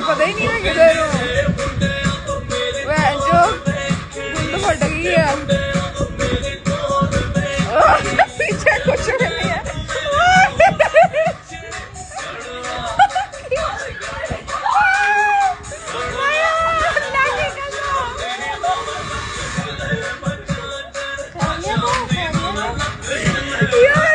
पता ही नहीं है किधर हूँ। वह जो गुंड फट गई है। पीछे कुछ भी नहीं है। Yeah.